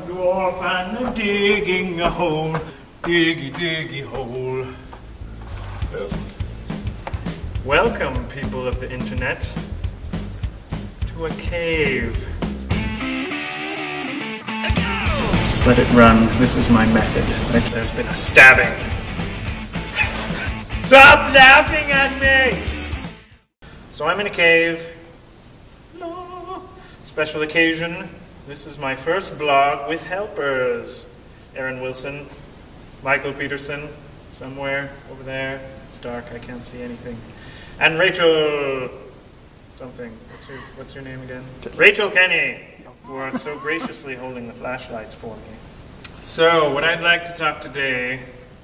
dwarf and I'm digging a hole, diggy hole. Welcome, people of the internet, to a cave. Just let it run. This is my method. There's been a stabbing. Stop laughing at me! So I'm in a cave. Special occasion. This is my first blog with helpers. Aaron Wilson, Michael Peterson, somewhere over there. It's dark, I can't see anything. And Rachel something. What's your name again? Rachel Kenny, who are so graciously holding the flashlights for me. So, what I'd like to talk today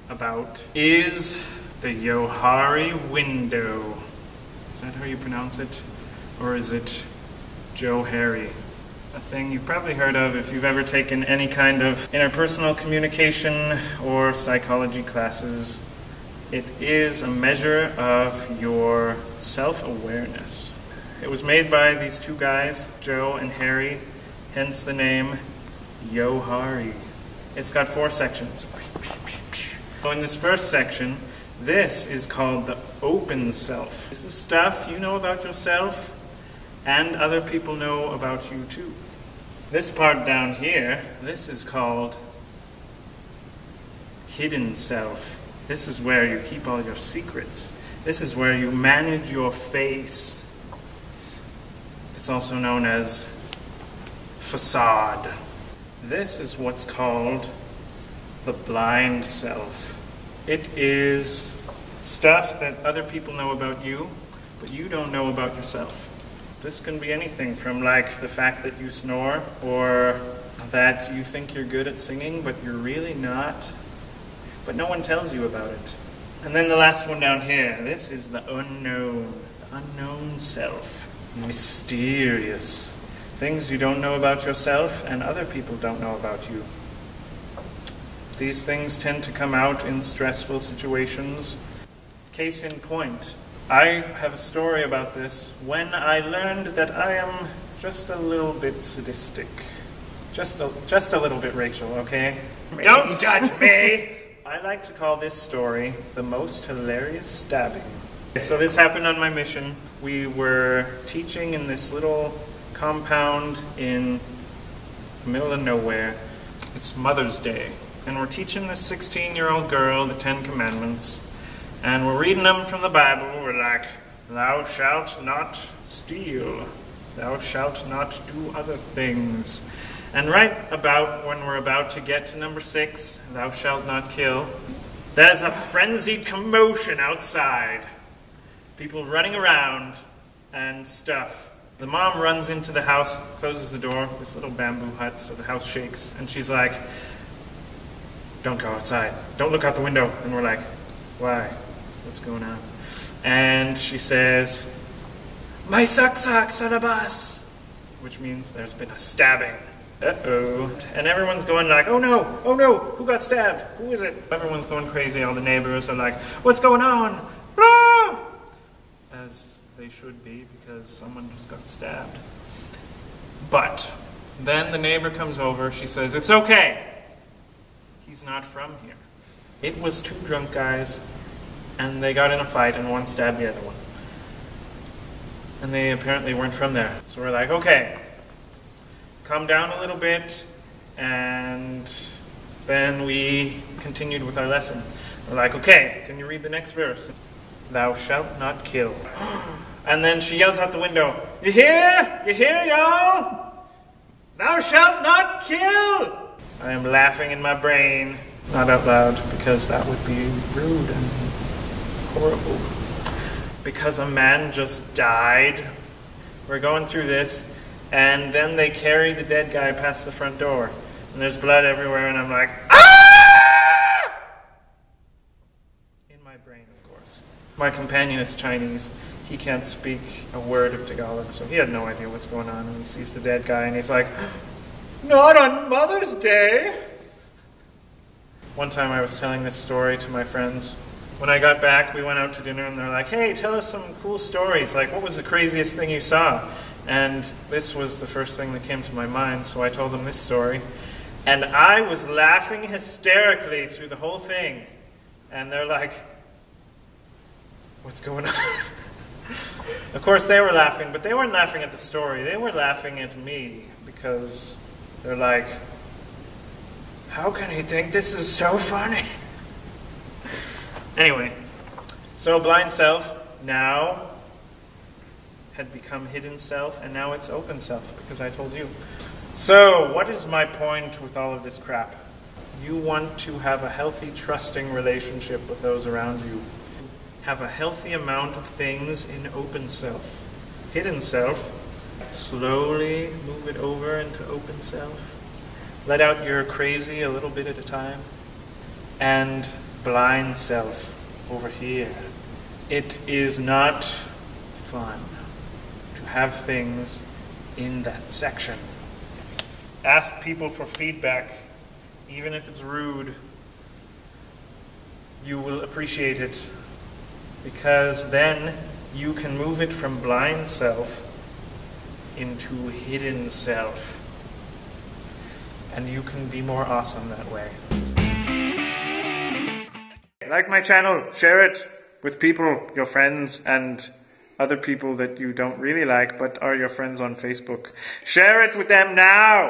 about is the Johari window. Is that how you pronounce it? Or is it Joe Harry? A thing you've probably heard of if you've ever taken any kind of interpersonal communication or psychology classes. It is a measure of your self-awareness. It was made by these two guys, Joe and Harry, hence the name Johari. It's got 4 sections. So in this first section, this is called the open self. This is stuff you know about yourself and other people know about you too. This part down here, this is called hidden self. This is where you keep all your secrets. This is where you manage your face. It's also known as facade. This is what's called the blind self. It is stuff that other people know about you, but you don't know about yourself. This can be anything from like the fact that you snore, or that you think you're good at singing, but you're really not. But no one tells you about it. And then the last one down here, this is the unknown self. Mysterious. Things you don't know about yourself and other people don't know about you. These things tend to come out in stressful situations. Case in point, I have a story about this when I learned that I am just a little bit sadistic. Just a little bit, Rachel, okay? Don't judge me! I like to call this story the most hilarious stabbing. So this happened on my mission. We were teaching in this little compound in the middle of nowhere. It's Mother's Day. And we're teaching this 16-year-old girl the 10 Commandments. And we're reading them from the Bible. We're like, thou shalt not steal. Thou shalt not do other things. And right about when we're about to get to number 6, thou shalt not kill, there's a frenzied commotion outside. People running around and stuff. The mom runs into the house, closes the door, this little bamboo hut, so the house shakes, and she's like, don't go outside. Don't look out the window. And we're like, why? What's going on? And she says, my suck-sucks are the bus, which means there's been a stabbing. Uh-oh. And everyone's going like, oh no, who got stabbed? Who is it? Everyone's going crazy. All the neighbors are like, what's going on? Ah! As they should be, because someone just got stabbed. But then the neighbor comes over. She says, it's okay. He's not from here. It was 2 drunk guys, and they got in a fight, and one stabbed the other one. And they apparently weren't from there. So we're like, okay, calm down a little bit, and then we continued with our lesson. We're like, okay, can you read the next verse? Thou shalt not kill. And then she yells out the window, you hear? You hear, y'all? Thou shalt not kill! I am laughing in my brain, not out loud, because that would be rude and horrible. Because a man just died. We're going through this, and then they carry the dead guy past the front door. And there's blood everywhere, and I'm like, ah! In my brain, of course. My companion is Chinese. He can't speak a word of Tagalog, so he had no idea what's going on. And he sees the dead guy, and he's like, not on Mother's Day! One time I was telling this story to my friends. When I got back, we went out to dinner, and they're like, hey, tell us some cool stories. Like, what was the craziest thing you saw? And this was the first thing that came to my mind, so I told them this story. And I was laughing hysterically through the whole thing. And they're like, what's going on? Of course they were laughing, but they weren't laughing at the story. They were laughing at me because they're like, how can he think this is so funny? Anyway, so blind self now had become hidden self, and now it's open self, because I told you. So, what is my point with all of this crap? You want to have a healthy, trusting relationship with those around you. Have a healthy amount of things in open self. Hidden self, slowly move it over into open self. Let out your crazy a little bit at a time. And blind self over here. It is not fun to have things in that section. Ask people for feedback, even if it's rude. You will appreciate it, because then you can move it from blind self into hidden self. And you can be more awesome that way. Like my channel, share it with people, your friends, and other people that you don't really like but are your friends on Facebook. Share it with them now!